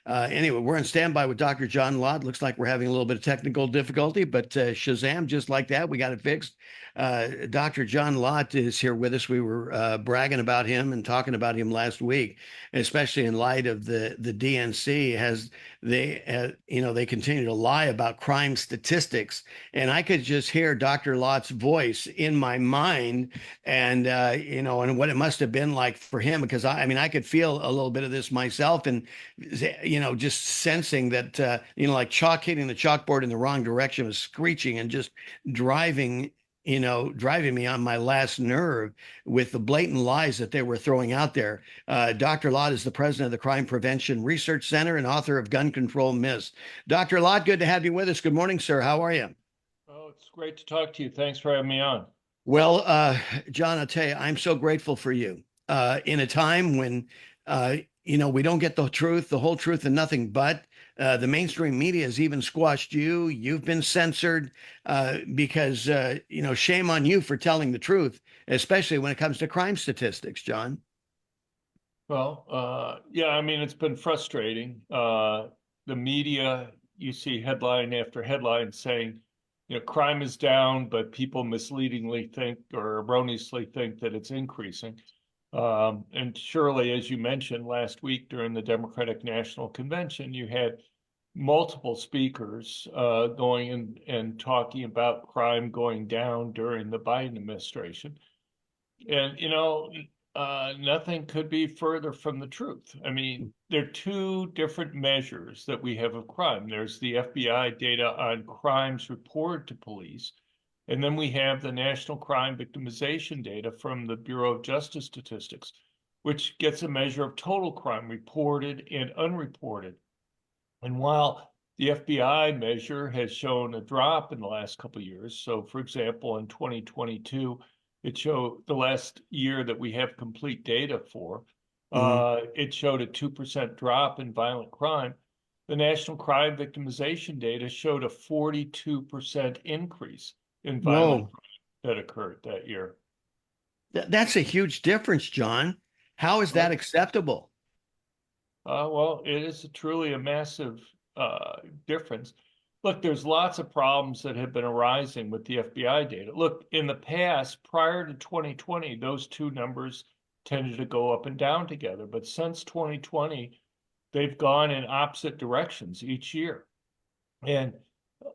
Anyway, we're on standby with Dr. John Lott. Looks like we're having a little bit of technical difficulty, but Shazam, just like that, we got it fixed. Dr. John Lott is here with us. We were bragging about him and talking about him last week, especially in light of the DNC has they continue to lie about crime statistics, and I could just hear Dr. Lott's voice in my mind, and and what it must have been like for him, because I mean I could feel a little bit of this myself, and just sensing that, like chalk hitting the chalkboard in the wrong direction was screeching and just driving, driving me on my last nerve with the blatant lies that they were throwing out there. Dr. Lott is the president of the Crime Prevention Research Center and author of Gun Control Myths. Dr. Lott, good to have you with us. Good morning, sir. How are you? Oh, it's great to talk to you. Thanks for having me on. Well, John, I'll tell you, I'm so grateful for you. In a time when, we don't get the truth, the whole truth, and nothing but. The mainstream media has even squashed you. You've been censored because, shame on you for telling the truth, especially when it comes to crime statistics, John. Well, yeah, I mean, it's been frustrating. The media, you see headline after headline saying, crime is down, but people misleadingly think or erroneously think that it's increasing. And surely, as you mentioned last week during the Democratic National Convention, you had multiple speakers going and talking about crime going down during the Biden administration. And, nothing could be further from the truth. I mean, there are two different measures that we have of crime. There's the FBI data on crimes reported to police, and then we have the National Crime Victimization data from the Bureau of Justice Statistics, which gets a measure of total crime reported and unreported. And while the FBI measure has shown a drop in the last couple of years, so for example, in 2022, it showed the last year that we have complete data for, it showed a 2% drop in violent crime. The National Crime Victimization data showed a 42% increase in violent Whoa, crime that occurred that year. that's a huge difference, John. How is that Well, acceptable? well, it is truly a massive difference. Look, there's lots of problems that have been arising with the FBI data. Look, in the past, prior to 2020, those two numbers tended to go up and down together. But since 2020, they've gone in opposite directions each year. And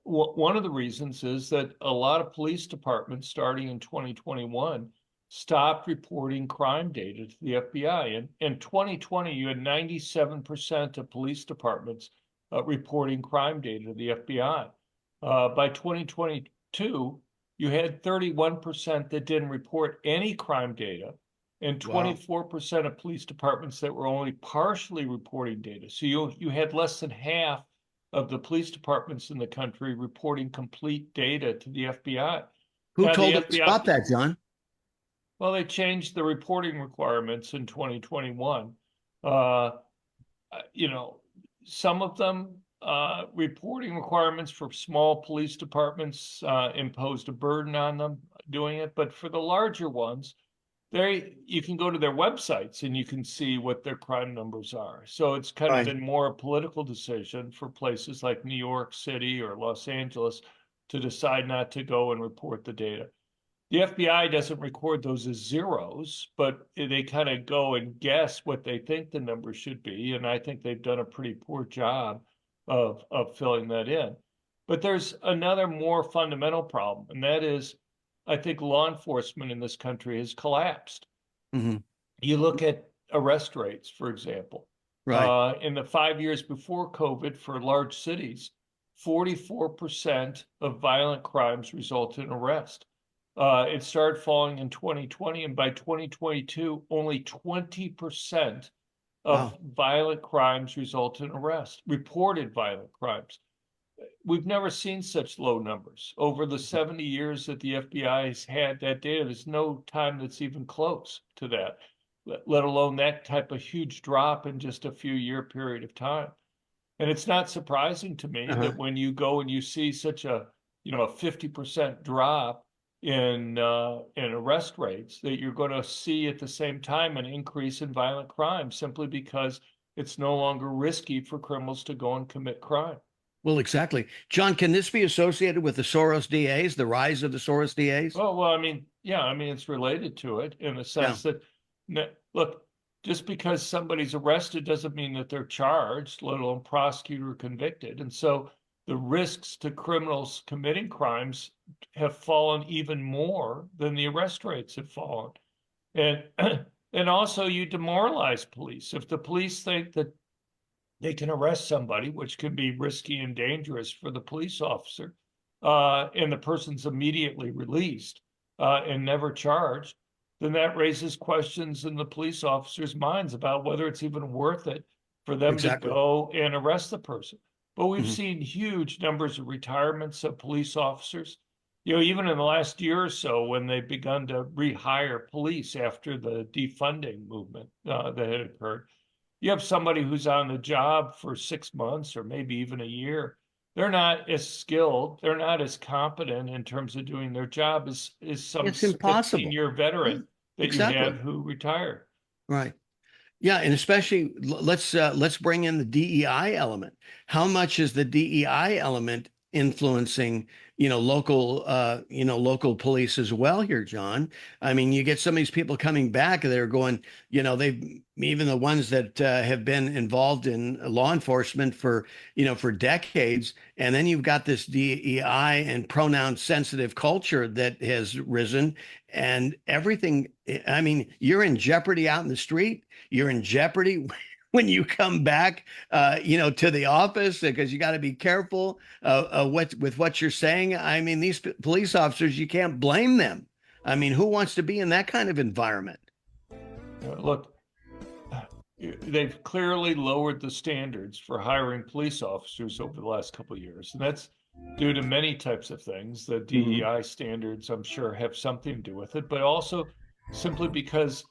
one of the reasons is that a lot of police departments starting in 2021 stopped reporting crime data to the FBI. And in 2020, you had 97% of police departments reporting crime data to the FBI. By 2022, you had 31% that didn't report any crime data and Wow. 24% of police departments that were only partially reporting data. So you had less than half of the police departments in the country reporting complete data to the FBI. Who Now, the told them to FBI, stop that, John? well, they changed the reporting requirements in 2021. Uh, you know, some of them reporting requirements for small police departments imposed a burden on them doing it, but for the larger ones, you can go to their websites and you can see what their crime numbers are. So it's kind of Right. been more a political decision for places like New York City or Los Angeles to decide not to go and report the data. The FBI doesn't record those as zeros, but they kind of go and guess what they think the number should be. And I think they've done a pretty poor job of filling that in. But there's another more fundamental problem, and that is I think law enforcement in this country has collapsed. Hmm. You look at arrest rates, for example. Right. In the 5 years before COVID for large cities, 44% of violent crimes resulted in arrest. It started falling in 2020, and by 2022, only 20% of Wow. violent crimes resulted in arrest, reported violent crimes. We've never seen such low numbers. Over the 70 years that the FBI has had that data, there's no time that's even close to that, let alone that type of huge drop in just a few year period of time. And it's not surprising to me Uh-huh. that when you go and you see such a 50% drop in arrest rates, that you're going to see at the same time an increase in violent crime simply because it's no longer risky for criminals to go and commit crime. Well, exactly. John, can this be associated with the Soros DAs, the rise of the Soros DAs? Well, I mean, yeah, I mean, it's related to it in the Yeah, sense that, look, just because somebody's arrested doesn't mean that they're charged, let alone prosecuted or convicted. And so the risks to criminals committing crimes have fallen even more than the arrest rates have fallen. And and also you demoralize police. If the police think that they can arrest somebody, which can be risky and dangerous for the police officer, and the person's immediately released and never charged, then that raises questions in the police officers' minds about whether it's even worth it for them to exactly. go and arrest the person. But we've Hmm. seen huge numbers of retirements of police officers. You know, even in the last year or so, when they've begun to rehire police after the defunding movement that had occurred, you have somebody who's on the job for 6 months or maybe even a year. They're not as skilled, they're not as competent in terms of doing their job as some It's impossible. 15-year Yeah, veteran that you exactly. had who retired. Right. Yeah, and especially let's bring in the DEI element. How much is the DEI element influencing, local police as well here, John? I mean, you get some of these people coming back that are going, they've even the ones that have been involved in law enforcement for decades, and then you've got this DEI and pronoun sensitive culture that has risen, and everything. I mean, you're in jeopardy out in the street. You're in jeopardy when you come back, to the office because you got to be careful with what you're saying. I mean, these police officers, you can't blame them. I mean, who wants to be in that kind of environment? Look, they've clearly lowered the standards for hiring police officers over the last couple of years, and that's due to many types of things. The Mhm. DEI standards, I'm sure, have something to do with it, but also simply because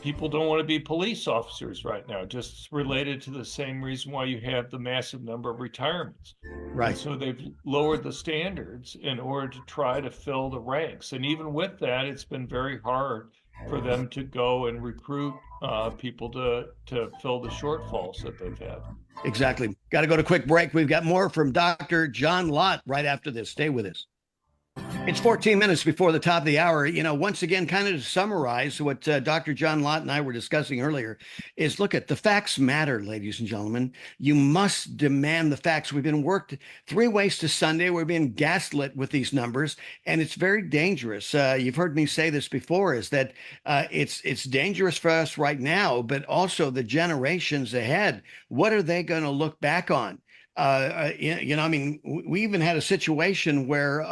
people don't want to be police officers right now, just related to the same reason why you have the massive number of retirements. And Right. so they've lowered the standards in order to try to fill the ranks. And even with that, it's been very hard for them to go and recruit people to fill the shortfalls that they've had. Exactly. Got to go to quick break. We've got more from Dr. John Lott right after this. Stay with us. It's 14 minutes before the top of the hour. Once again, kind of to summarize what Dr. John Lott and I were discussing earlier is look at the facts matter, ladies and gentlemen. You must demand the facts. We've been worked 3 ways to Sunday. We're being gaslit with these numbers, and it's very dangerous. You've heard me say this before, is that it's dangerous for us right now, but also the generations ahead. What are they going to look back on? I mean, we even had a situation where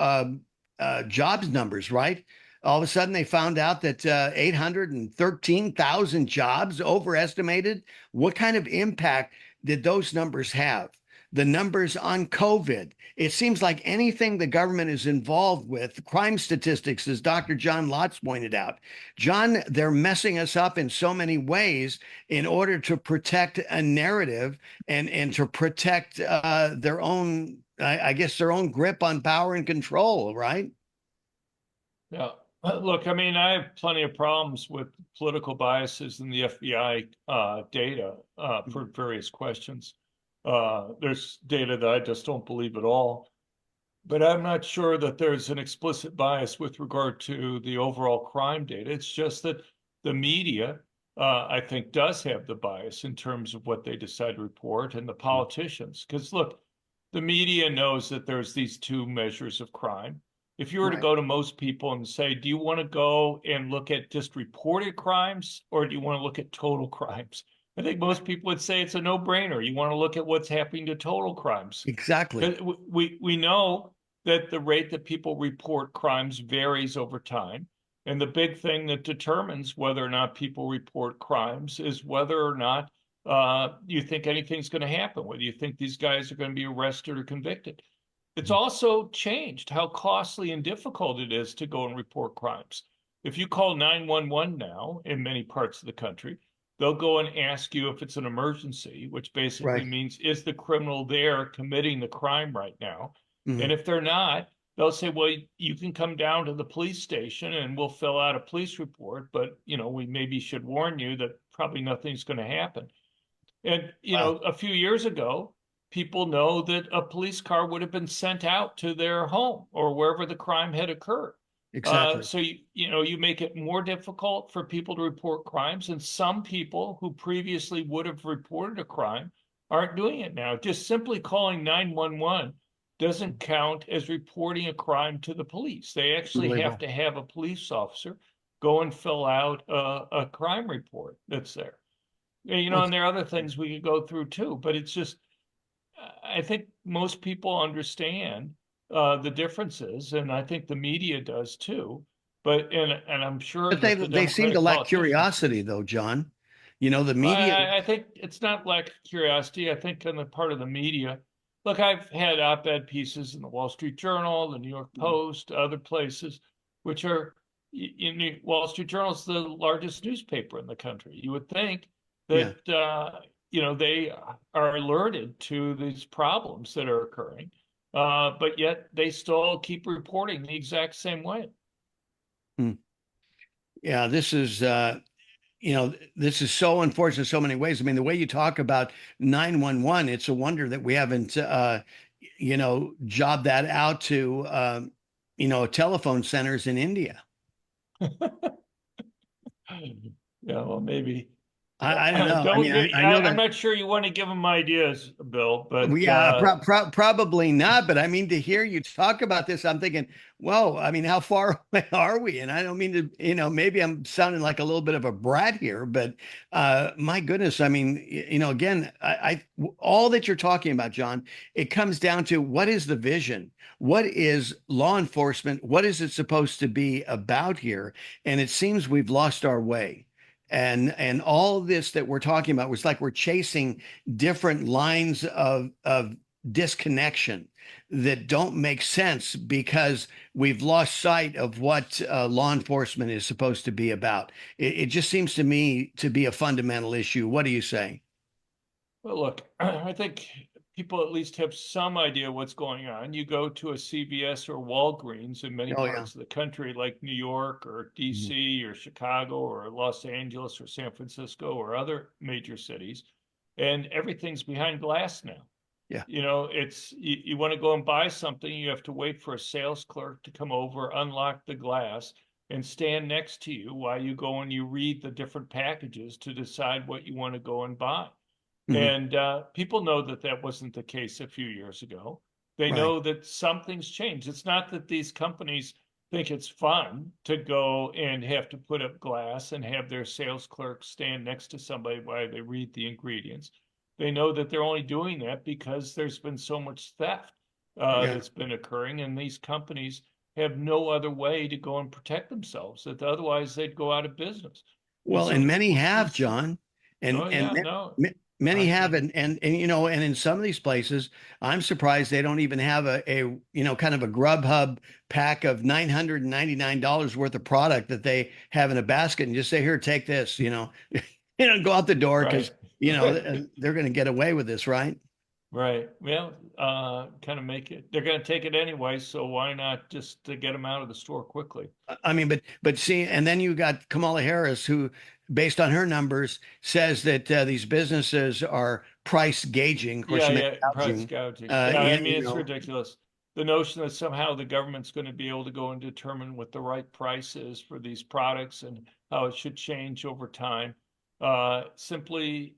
jobs numbers, right? All of a sudden, they found out that 813,000 jobs overestimated. What kind of impact did those numbers have? The numbers on COVID. It seems like anything the government is involved with, crime statistics, as Dr. John Lotz pointed out. John, they're messing us up in so many ways in order to protect a narrative and to protect their own, I guess, their own grip on power and control, right? Yeah. Look, I mean, I have plenty of problems with political biases in the FBI data for various questions. There's data that I just don't believe at all. But I'm not sure that there's an explicit bias with regard to the overall crime data. It's just that the media, I think, does have the bias in terms of what they decide to report, and the politicians. Because look, the media knows that there's these two measures of crime. If you were to Right. go to most people and say, do you want to go and look at just reported crimes, or do you want to look at total crimes? I think most people would say it's a no-brainer. You want to look at what's happening to total crimes. Exactly. We know that the rate that people report crimes varies over time. And the big thing that determines whether or not people report crimes is whether or not you think anything's going to happen, whether you think these guys are going to be arrested or convicted. It's also changed how costly and difficult it is to go and report crimes. If you call 911 now in many parts of the country, they'll go and ask you if it's an emergency, which basically Right. means, is the criminal there committing the crime right now? And Mhm. if they're not, they'll say, well, you can come down to the police station and we'll fill out a police report, but we maybe should warn you that probably nothing's going to happen. And, Wow. a few years ago, people know that a police car would have been sent out to their home or wherever the crime had occurred. Exactly. So you make it more difficult for people to report crimes, and some people who previously would have reported a crime aren't doing it now. Just simply calling 911 doesn't count as reporting a crime to the police. They actually have Unbelievable. to have a police officer go and fill out a crime report that's there. Well, And there are other things we could go through too, but it's just, I think most people understand the differences, and I think the media does too. But and I'm sure but they that the they seem to Democratic lack politicians do. curiosity, though, John. The Well, media. I think it's not lack of curiosity. I think on the part of the media, look, I've had op-ed pieces in the Wall Street Journal, the New York Post, other places, which are in the Wall Street Journal is the largest newspaper in the country. You would think Yeah. that they are alerted to these problems that are occurring, but yet they still keep reporting the exact same way. Hmm. Yeah. This is so unfortunate in so many ways. I mean, the way you talk about 911, it's a wonder that we haven't, jobbed that out to, telephone centers in India. Yeah, well, maybe. I don't know. I Don't mean, get, I know I'm that. not sure you want to give them ideas, Bill, Well, but yeah, probably not. But I mean, to hear you talk about this, I'm thinking, whoa, I mean, how far away are we? And I don't mean to, maybe I'm sounding like a little bit of a brat here, but my goodness, I mean, again, all that you're talking about, John, it comes down to what is the vision? What is law enforcement? What is it supposed to be about here? And it seems we've lost our way. And all this that we're talking about was like we're chasing different lines of disconnection that don't make sense because we've lost sight of what law enforcement is supposed to be about. It just seems to me to be a fundamental issue. What do you say? well, look, I think people at least have some idea what's going on. You go to a CVS or Walgreens in many Oh yeah. parts of the country, like New York or Mhm. DC or Chicago or Los Angeles or San Francisco or other major cities, and everything's behind glass now. Yeah. It's you want to go and buy something, you have to wait for a sales clerk to come over, unlock the glass, and stand next to you while you go and you read the different packages to decide what you want to go and buy. Mhm. And people know that that wasn't the case a few years ago. They Right. know that something's changed. It's not that these companies think it's fun to go and have to put up glass and have their sales clerk stand next to somebody while they read the ingredients. They know that they're only doing that because there's been so much theft Yeah. that's been occurring, and these companies have no other way to go and protect themselves. That otherwise they'd go out of business. And Well, so and many people have, just, John, oh and yeah, no, many I have, think. and in some of these places, I'm surprised they don't even have a kind of a Grubhub pack of $999 worth of product that they have in a basket and just say, here, take this, go out the door because Right. Right. they're going to get away with this, right? Right. Well, kind of make it. They're going to take it anyway, so why not just to get them out of the store quickly? I mean, but see, and then you got Kamala Harris, who, based on her numbers, says that these businesses are price gauging. Of course, Yeah, she meant yeah, price gouging. gouging. Uh, Yeah, I you, mean, you it's know, ridiculous. The notion that somehow the government's going to be able to go and determine what the right price is for these products and how it should change over time. Simply,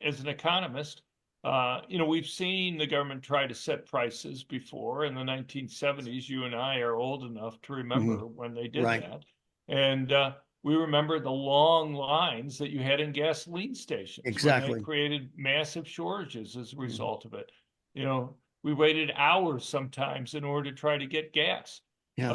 as an economist, we've seen the government try to set prices before in the 1970s. You and I are old enough to mhm, remember when they did right, that. And we remember the long lines that you had in gasoline stations when they exactly. created massive shortages as a Mhm. result of it. You know, we waited hours sometimes in order to try to get gas. Yeah.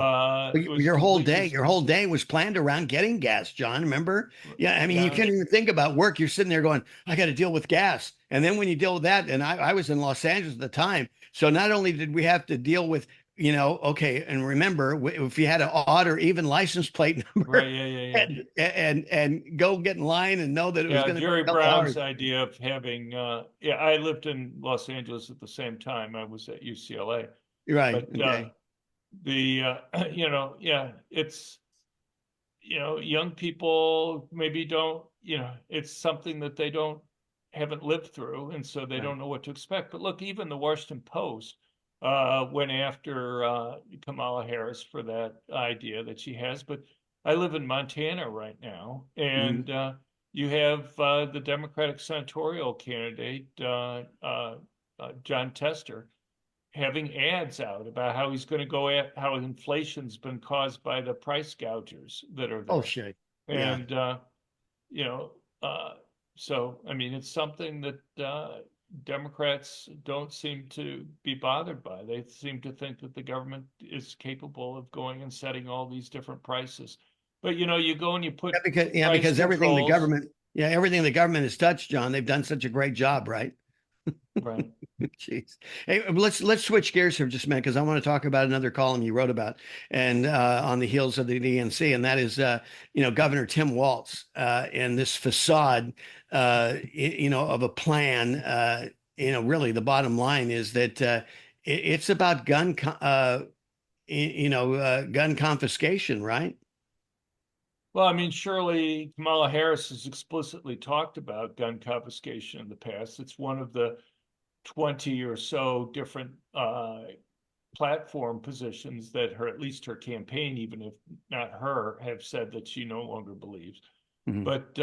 It Well, was your completely, whole day was planned around getting gas, John. Remember? Yeah. I mean, you yeah, can't even think about work. You're sitting there going, I got to deal with gas. And then when you deal with that, and I was in Los Angeles at the time. So not only did we have to deal with, okay, and remember, if you had an odd or even license plate right, number yeah, yeah, yeah. and go get in line and know that it was Yeah, going to be Jerry a couple Brown's hours. idea of having, yeah, I lived in Los Angeles at the same time. I was at UCLA, Right. but Okay. the, yeah, it's, young people maybe don't, it's something that they don't haven't lived through, and so they Right. don't know what to expect. But look, even the Washington Post went after Kamala Harris for that idea that she has. But I live in Montana right now, Mhm. and you have the Democratic senatorial candidate, John Tester, having ads out about how he's going to go at how inflation's been caused by the price gougers that are Oh, there. shit. Yeah. And, you know, so, I mean, it's something that Democrats don't seem to be bothered by. They seem to think that the government is capable of going and setting all these different prices. But, you go and you put price Because controls. everything the government has touched, John, they've done such a great job, right? Right. Jeez. Hey, let's switch gears here just a minute because I want to talk about another column you wrote about, and on the heels of the DNC, and that is Governor Tim Walz and this facade of a plan. Really the bottom line is that it's about gun confiscation, right? Well, I mean, surely Kamala Harris has explicitly talked about gun confiscation in the past. It's one of the 20 or so different platform positions that at least her campaign, even if not her, have said that she no longer believes. Mhm. But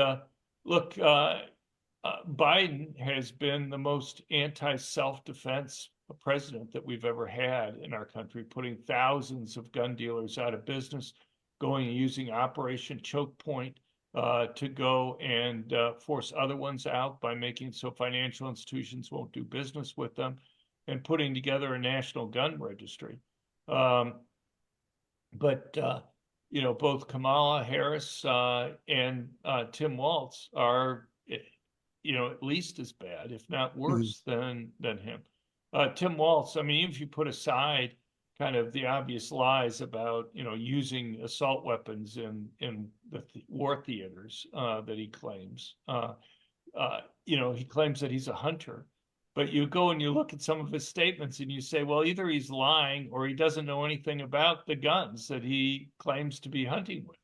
look, Biden has been the most anti-self-defense president that we've ever had in our country, putting thousands of gun dealers out of business, going and using Operation Choke Point to go and force other ones out by making it so financial institutions won't do business with them, and putting together a national gun registry. Um, but both Kamala Harris and Tim Walz are, at least as bad, if not Mhm. worse than him. Tim Walz, I mean, if you put aside kind of the obvious lies about using assault weapons in the war theaters that he claims, he claims that he's a hunter. But you go and you look at some of his statements and you say, well, either he's lying or he doesn't know anything about the guns that he claims to be hunting with.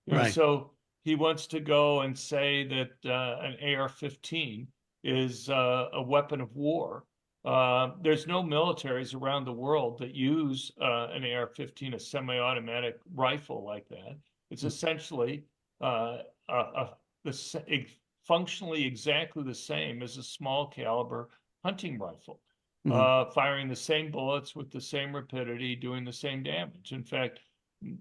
Right. So he wants to go and say that an AR-15 is a weapon of war. There's no militaries around the world that use an AR-15, a semi-automatic rifle like that. It's essentially functionally exactly the same as a small caliber hunting rifle, Mhm. firing the same bullets with the same rapidity, doing the same damage. In fact,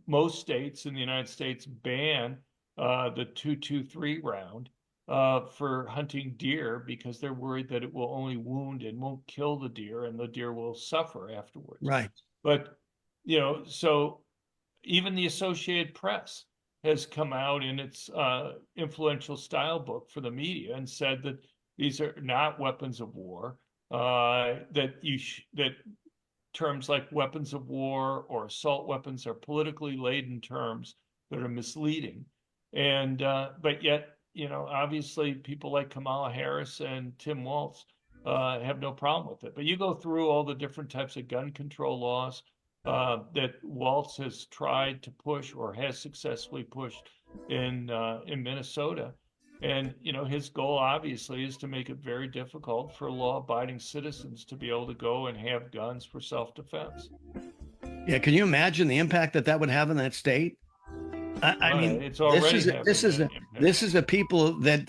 most states in the United States ban the 223 round for hunting deer because they're worried that it will only wound and won't kill the deer, and the deer will suffer afterwards. Right. But so even the Associated Press has come out in its influential style book for the media and said that these are not weapons of war. That terms like weapons of war or assault weapons are politically laden terms that are misleading. And but yet, obviously people like Kamala Harris and Tim Walz have no problem with it. But you go through all the different types of gun control laws that Walz has tried to push or has successfully pushed in Minnesota. And his goal obviously is to make it very difficult for law-abiding citizens to be able to go and have guns for self-defense. Yeah. Can you imagine the impact that would have in that state? I mean, It's already having an impact. this is a people that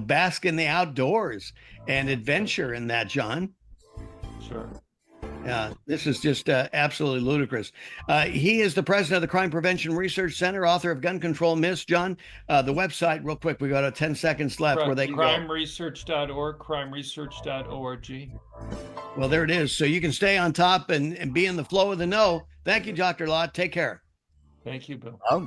bask in the outdoors and adventure in that, John. Sure. Yeah, this is just absolutely ludicrous. He is the president of the Crime Prevention Research Center, author of Gun Control Myths. John, the website, real quick, we got 10 seconds left where they can go. Crimeresearch.org, crimeresearch.org. Well, there it is. So you can stay on top and be in the flow of the know. Thank you, Dr. Lott. Take care. Thank you, Bill. Oh.